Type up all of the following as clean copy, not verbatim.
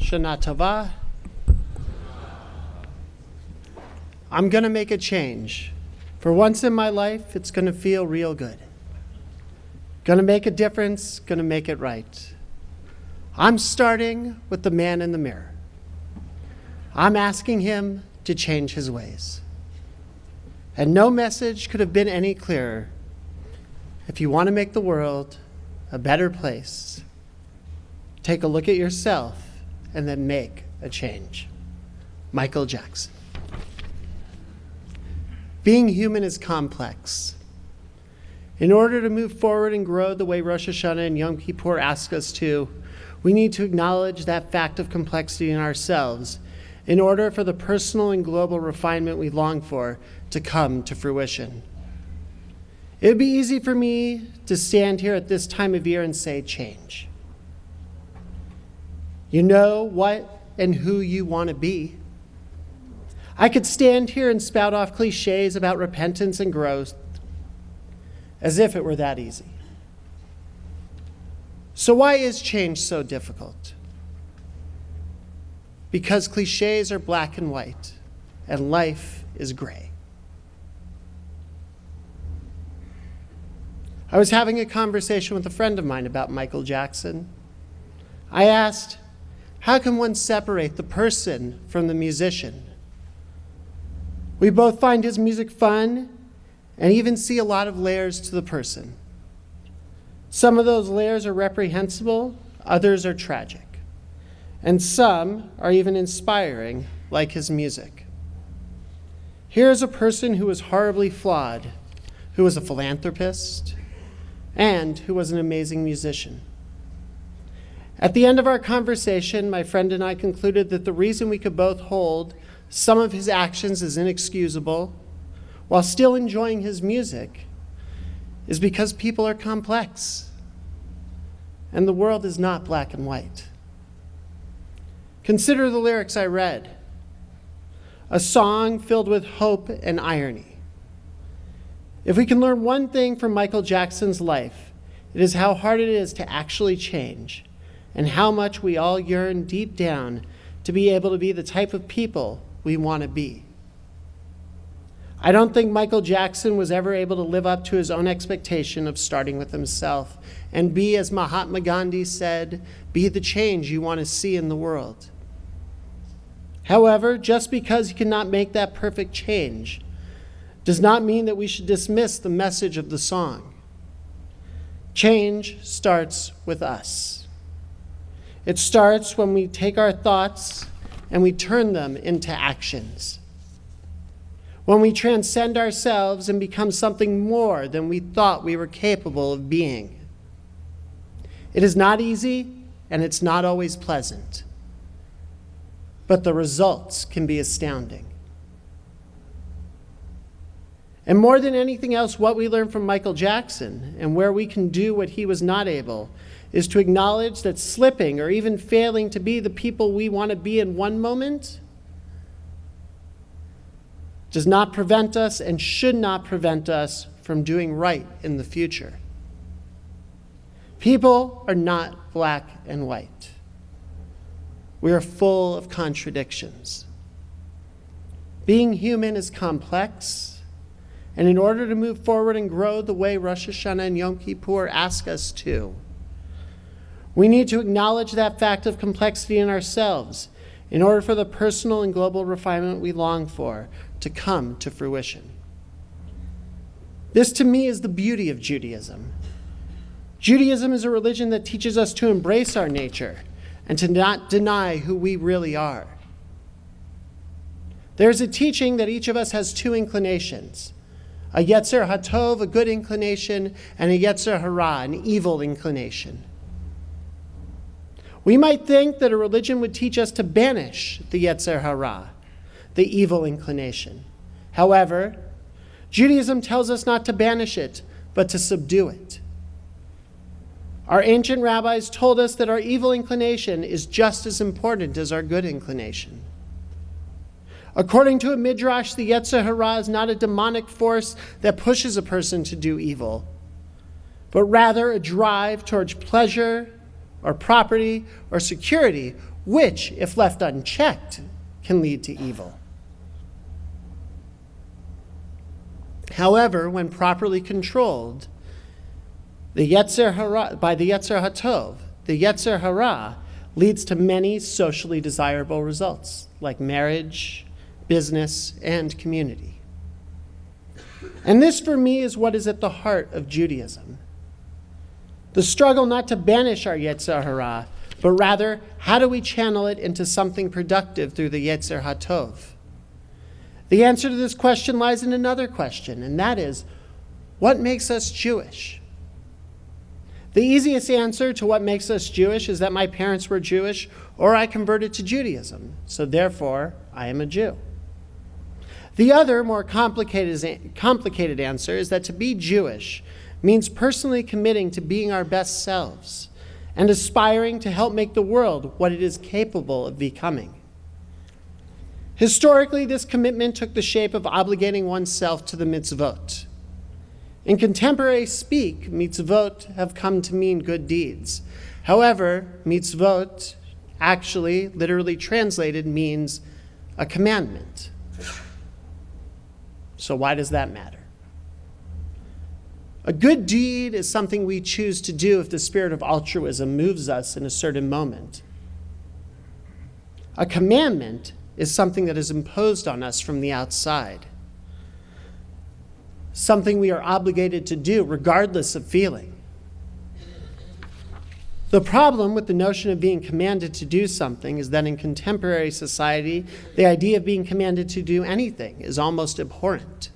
Shana Tova. I'm going to make a change. For once in my life, it's going to feel real good. Going to make a difference, going to make it right. I'm starting with the man in the mirror. I'm asking him to change his ways. And no message could have been any clearer. If you want to make the world a better place, take a look at yourself and then make a change. Michael Jackson. Being human is complex. In order to move forward and grow the way Rosh Hashanah and Yom Kippur ask us to, we need to acknowledge that fact of complexity in ourselves in order for the personal and global refinement we long for to come to fruition. It would be easy for me to stand here at this time of year and say change. You know what and who you want to be. I could stand here and spout off cliches about repentance and growth as if it were that easy. So why is change so difficult? Because cliches are black and white, and life is gray. I was having a conversation with a friend of mine about Michael Jackson. I asked, how can one separate the person from the musician? We both find his music fun and even see a lot of layers to the person. Some of those layers are reprehensible, others are tragic, and some are even inspiring, like his music. Here is a person who was horribly flawed, who was a philanthropist, and who was an amazing musician. At the end of our conversation, my friend and I concluded that the reason we could both hold some of his actions as inexcusable while still enjoying his music is because people are complex and the world is not black and white. Consider the lyrics I read. A song filled with hope and irony. If we can learn one thing from Michael Jackson's life, it is how hard it is to actually change and how much we all yearn deep down to be able to be the type of people we want to be. I don't think Michael Jackson was ever able to live up to his own expectation of starting with himself and be, as Mahatma Gandhi said, be the change you want to see in the world. However, just because he cannot make that perfect change does not mean that we should dismiss the message of the song. Change starts with us. It starts when we take our thoughts and we turn them into actions. When we transcend ourselves and become something more than we thought we were capable of being. It is not easy and it's not always pleasant, but the results can be astounding. And more than anything else, what we learn from Michael Jackson and where we can do what he was not able is to acknowledge that slipping or even failing to be the people we want to be in one moment does not prevent us and should not prevent us from doing right in the future. People are not black and white. We are full of contradictions. Being human is complex, and in order to move forward and grow the way Rosh Hashanah and Yom Kippur ask us to, we need to acknowledge that fact of complexity in ourselves in order for the personal and global refinement we long for to come to fruition. This, to me, is the beauty of Judaism. Judaism is a religion that teaches us to embrace our nature and to not deny who we really are. There's a teaching that each of us has two inclinations, a Yetzer HaTov, a good inclination, and a Yetzer Hara, an evil inclination. We might think that a religion would teach us to banish the Yetzer Hara, the evil inclination. However, Judaism tells us not to banish it, but to subdue it. Our ancient rabbis told us that our evil inclination is just as important as our good inclination. According to a midrash, the Yetzer Hara is not a demonic force that pushes a person to do evil, but rather a drive towards pleasure or property or security, which, if left unchecked, can lead to evil. However, when properly controlled, by the Yetzer HaTov, the Yetzer Hara leads to many socially desirable results, like marriage, business, and community. And this, for me, is what is at the heart of Judaism. The struggle not to banish our Yetzer Hara, but rather, how do we channel it into something productive through the Yetzer HaTov? The answer to this question lies in another question, and that is, what makes us Jewish? The easiest answer to what makes us Jewish is that my parents were Jewish or I converted to Judaism, so therefore I am a Jew. The other, more complicated answer is that to be Jewish means personally committing to being our best selves and aspiring to help make the world what it is capable of becoming. Historically, this commitment took the shape of obligating oneself to the mitzvot. In contemporary speak, mitzvot have come to mean good deeds. However, mitzvot, actually, literally translated, means a commandment. So why does that matter? A good deed is something we choose to do if the spirit of altruism moves us in a certain moment. A commandment is something that is imposed on us from the outside, something we are obligated to do regardless of feeling. The problem with the notion of being commanded to do something is that in contemporary society, the idea of being commanded to do anything is almost abhorrent.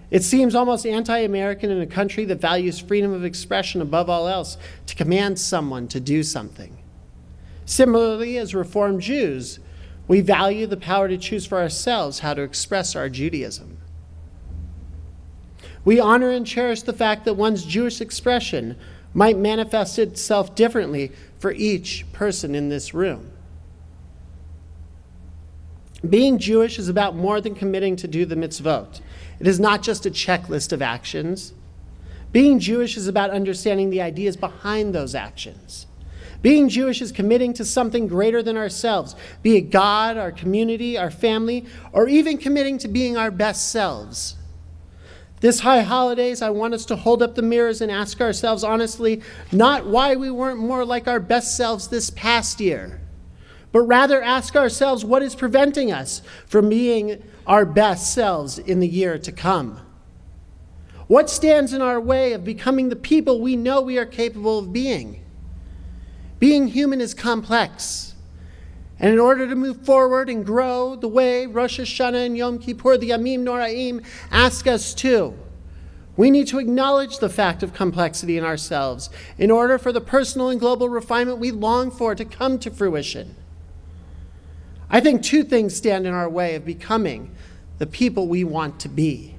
It seems almost anti-American in a country that values freedom of expression above all else to command someone to do something. Similarly, as Reformed Jews, we value the power to choose for ourselves how to express our Judaism. We honor and cherish the fact that one's Jewish expression might manifest itself differently for each person in this room. Being Jewish is about more than committing to do the mitzvot. It is not just a checklist of actions. Being Jewish is about understanding the ideas behind those actions. Being Jewish is committing to something greater than ourselves, be it God, our community, our family, or even committing to being our best selves. This high holidays, I want us to hold up the mirrors and ask ourselves honestly, not why we weren't more like our best selves this past year, but rather ask ourselves what is preventing us from being our best selves in the year to come. What stands in our way of becoming the people we know we are capable of being? Being human is complex. And in order to move forward and grow the way Rosh Hashanah and Yom Kippur, the Yamim Noraim, ask us to, we need to acknowledge the fact of complexity in ourselves in order for the personal and global refinement we long for to come to fruition. I think two things stand in our way of becoming the people we want to be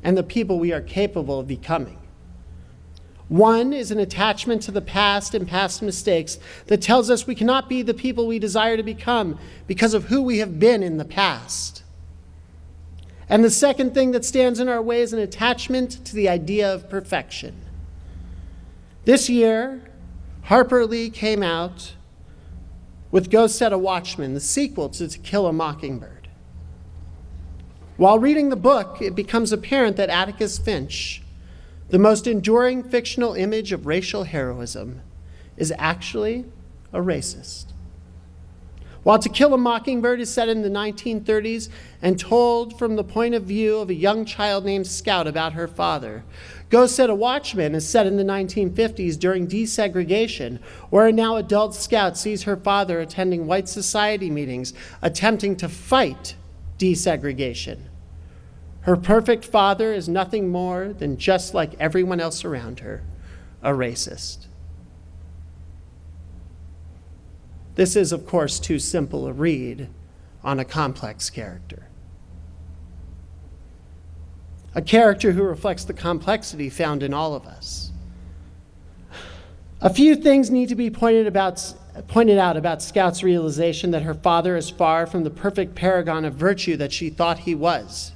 and the people we are capable of becoming. One is an attachment to the past and past mistakes that tells us we cannot be the people we desire to become because of who we have been in the past. And the second thing that stands in our way is an attachment to the idea of perfection. This year, Harper Lee came out with Go Set a Watchman, the sequel to To Kill a Mockingbird. While reading the book, it becomes apparent that Atticus Finch, the most enduring fictional image of racial heroism, is actually a racist. While To Kill a Mockingbird is set in the 1930s and told from the point of view of a young child named Scout about her father, Go Set a Watchman is set in the 1950s during desegregation, where a now adult Scout sees her father attending white society meetings, attempting to fight desegregation. Her perfect father is nothing more than, just like everyone else around her, a racist. This is, of course, too simple a read on a complex character. A character who reflects the complexity found in all of us. A few things need to be pointed out about Scout's realization that her father is far from the perfect paragon of virtue that she thought he was.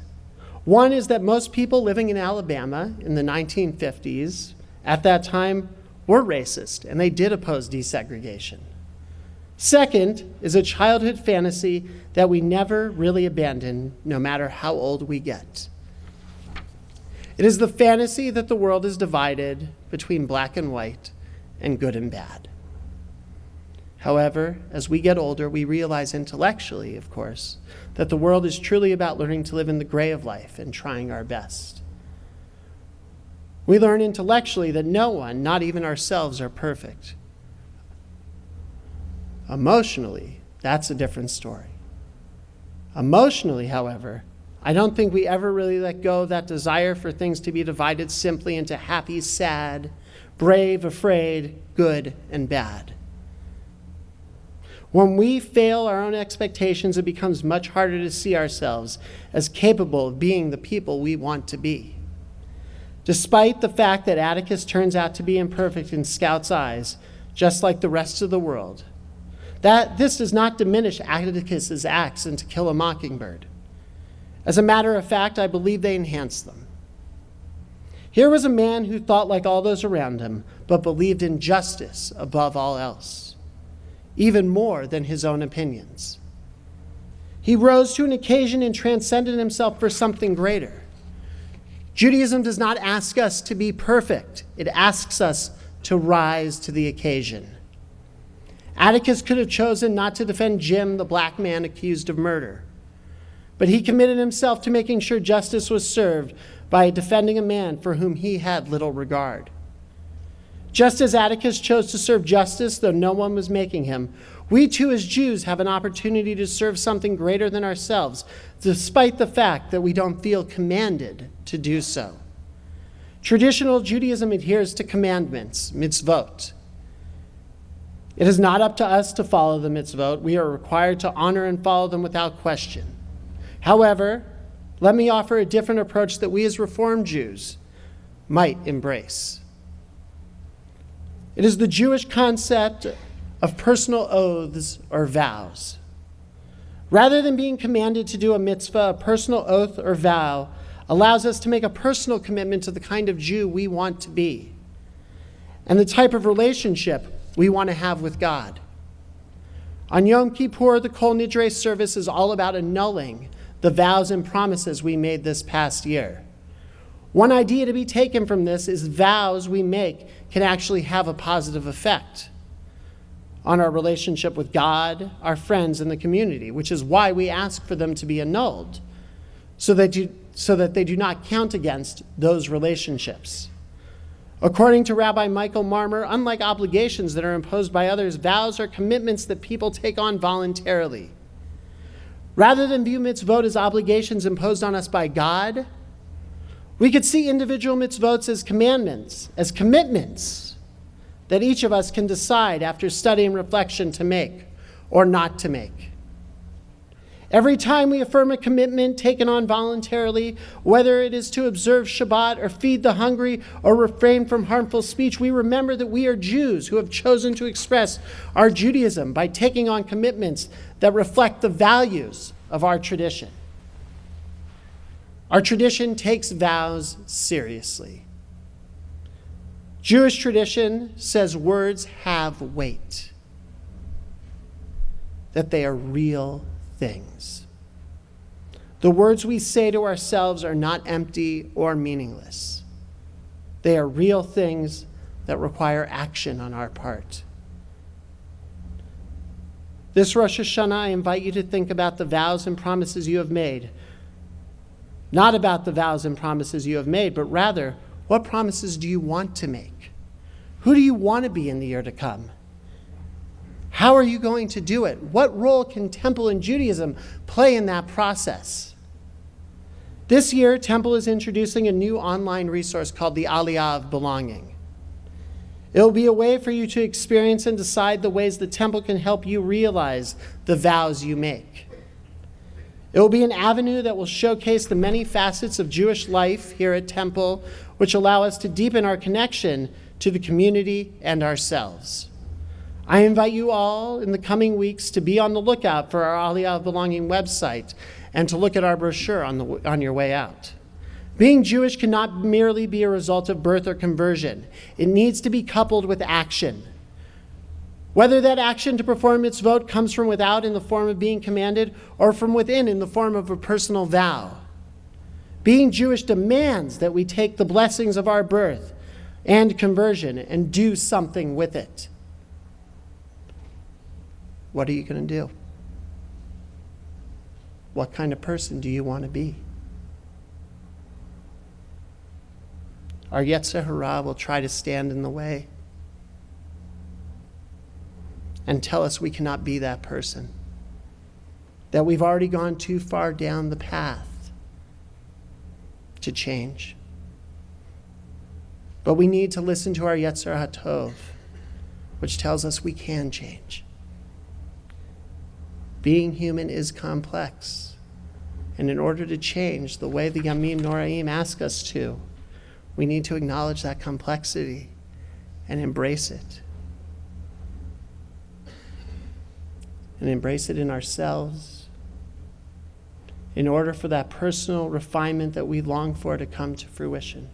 One is that most people living in Alabama in the 1950s, at that time, were racist, and they did oppose desegregation. Second is a childhood fantasy that we never really abandon, no matter how old we get. It is the fantasy that the world is divided between black and white and good and bad. However, as we get older, we realize intellectually, of course, that the world is truly about learning to live in the gray of life and trying our best. We learn intellectually that no one, not even ourselves, are perfect. Emotionally, that's a different story. Emotionally, however, I don't think we ever really let go of that desire for things to be divided simply into happy, sad, brave, afraid, good, and bad. When we fail our own expectations, it becomes much harder to see ourselves as capable of being the people we want to be. Despite the fact that Atticus turns out to be imperfect in Scout's eyes, just like the rest of the world, this does not diminish Atticus's acts in To Kill a Mockingbird. As a matter of fact, I believe they enhance them. Here was a man who thought like all those around him, but believed in justice above all else, even more than his own opinions. He rose to an occasion and transcended himself for something greater. Judaism does not ask us to be perfect. It asks us to rise to the occasion. Atticus could have chosen not to defend Jim, the black man accused of murder, but he committed himself to making sure justice was served by defending a man for whom he had little regard. Just as Atticus chose to serve justice, though no one was making him, we too as Jews have an opportunity to serve something greater than ourselves, despite the fact that we don't feel commanded to do so. Traditional Judaism adheres to commandments, mitzvot. It is not up to us to follow the mitzvot. We are required to honor and follow them without question. However, let me offer a different approach that we as Reformed Jews might embrace. It is the Jewish concept of personal oaths or vows. Rather than being commanded to do a mitzvah, a personal oath or vow allows us to make a personal commitment to the kind of Jew we want to be and the type of relationship we want to have with God. On Yom Kippur, the Kol Nidre service is all about annulling the vows and promises we made this past year. One idea to be taken from this is vows we make can actually have a positive effect on our relationship with God, our friends, and the community, which is why we ask for them to be annulled, so that they do not count against those relationships. According to Rabbi Michael Marmer, unlike obligations that are imposed by others, vows are commitments that people take on voluntarily. Rather than view mitzvot as obligations imposed on us by God, we could see individual mitzvot as commandments, as commitments that each of us can decide after study and reflection to make or not to make. Every time we affirm a commitment taken on voluntarily, whether it is to observe Shabbat or feed the hungry or refrain from harmful speech, we remember that we are Jews who have chosen to express our Judaism by taking on commitments that reflect the values of our tradition. Our tradition takes vows seriously. Jewish tradition says words have weight, that they are real things. The words we say to ourselves are not empty or meaningless. They are real things that require action on our part. This Rosh Hashanah, I invite you to think about the vows and promises you have made. Not about the vows and promises you have made, but rather, what promises do you want to make? Who do you want to be in the year to come? How are you going to do it? What role can Temple and Judaism play in that process? This year, Temple is introducing a new online resource called the Aliyah of Belonging. It will be a way for you to experience and decide the ways the Temple can help you realize the vows you make. It will be an avenue that will showcase the many facets of Jewish life here at Temple, which allow us to deepen our connection to the community and ourselves. I invite you all in the coming weeks to be on the lookout for our Aliyah of Belonging website and to look at our brochure on your way out. Being Jewish cannot merely be a result of birth or conversion. It needs to be coupled with action. Whether that action to perform mitzvot comes from without in the form of being commanded or from within in the form of a personal vow. Being Jewish demands that we take the blessings of our birth and conversion and do something with it. What are you going to do? What kind of person do you want to be? Our Yetzer Hara will try to stand in the way and tell us we cannot be that person, that we've already gone too far down the path to change. But we need to listen to our Yetzer HaTov, which tells us we can change. Being human is complex, and in order to change the way the Yamim Noraim ask us to, we need to acknowledge that complexity and embrace it. And embrace it in ourselves in order for that personal refinement that we long for to come to fruition.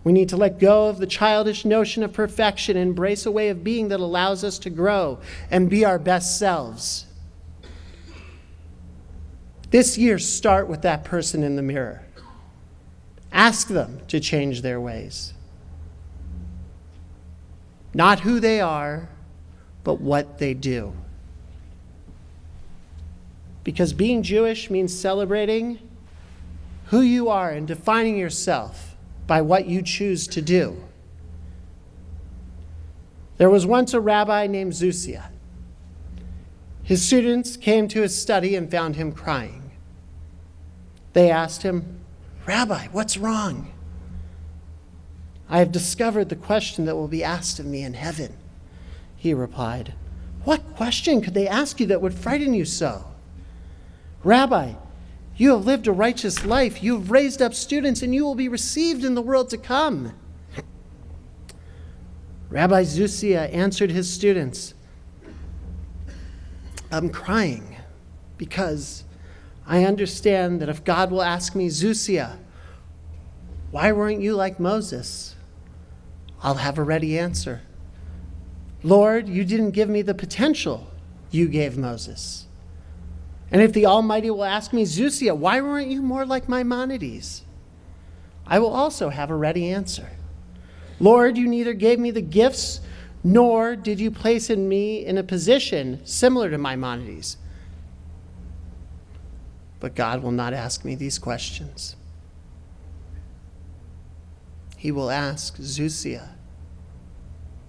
We need to let go of the childish notion of perfection and embrace a way of being that allows us to grow and be our best selves. This year, start with that person in the mirror. Ask them to change their ways. Not who they are, but what they do. Because being Jewish means celebrating who you are and defining yourself by what you choose to do. There was once a rabbi named Zusia. His students came to his study and found him crying. They asked him, "Rabbi, what's wrong?" "I have discovered the question that will be asked of me in heaven," he replied. "What question could they ask you that would frighten you so?" "Rabbi, you have lived a righteous life, you have raised up students, and you will be received in the world to come." Rabbi Zusia answered his students, "I'm crying because I understand that if God will ask me, 'Zusia, why weren't you like Moses?' I'll have a ready answer. 'Lord, you didn't give me the potential you gave Moses.' And if the Almighty will ask me, 'Zusia, why weren't you more like Maimonides?' I will also have a ready answer. 'Lord, you neither gave me the gifts nor did you place in me in a position similar to Maimonides.' But God will not ask me these questions. He will ask, 'Zusia,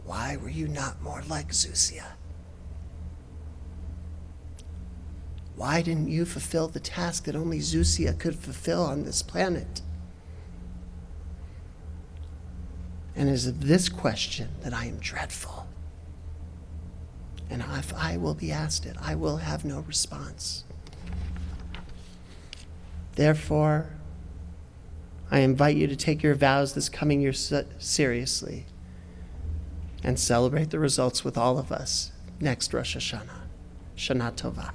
why were you not more like Zusia? Why didn't you fulfill the task that only Zusia could fulfill on this planet?' And it is of this question that I am dreadful. And if I will be asked it, I will have no response. Therefore, I invite you to take your vows this coming year seriously and celebrate the results with all of us next Rosh Hashanah. Shana Tova.